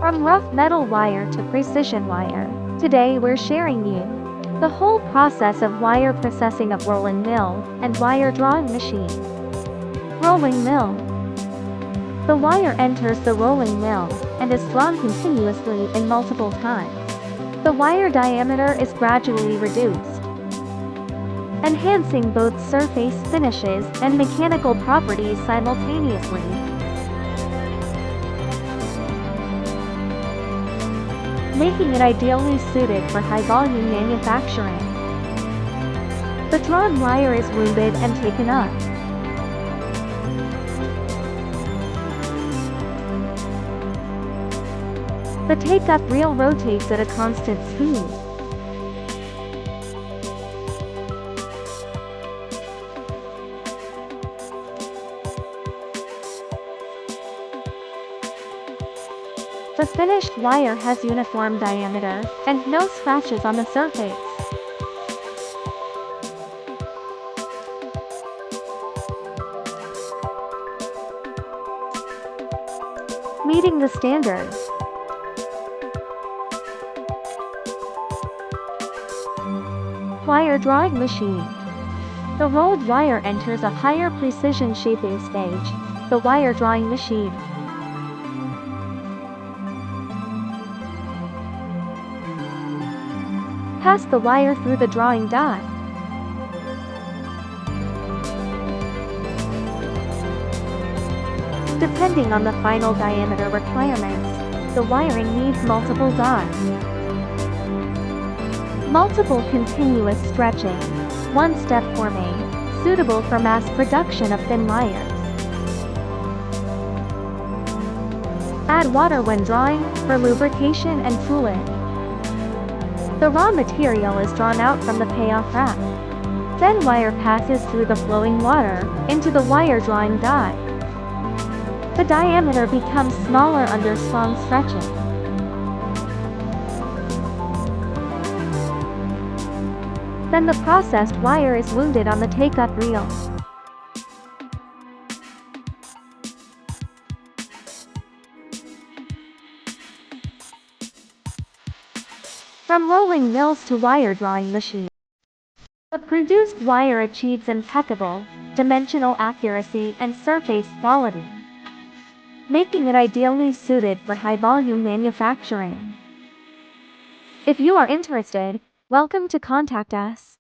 From rough metal wire to precision wire, today we're sharing you the whole process of wire processing of rolling mill and wire drawing machine. Rolling mill. The wire enters the rolling mill and is drawn continuously in multiple times. The wire diameter is gradually reduced, enhancing both surface finishes and mechanical properties simultaneously. Making it ideally suited for high-volume manufacturing. The drawn wire is wounded and taken up. The take-up reel rotates at a constant speed. The finished wire has uniform diameter and no scratches on the surface. Meeting the standards. Wire drawing machine. The rolled wire enters a higher precision shaping stage, the wire drawing machine. Pass the wire through the drawing die. Depending on the final diameter requirements, the wiring needs multiple dies. Multiple continuous stretching, one-step forming, suitable for mass production of thin wires. Add water when drawing, for lubrication and cooling. The raw material is drawn out from the payoff rack. Then wire passes through the flowing water into the wire drawing die. The diameter becomes smaller under strong stretching. Then the processed wire is wounded on the take-up reel. From rolling mills to wire drawing machine, the produced wire achieves impeccable dimensional accuracy and surface quality, making it ideally suited for high-volume manufacturing. If you are interested, welcome to contact us.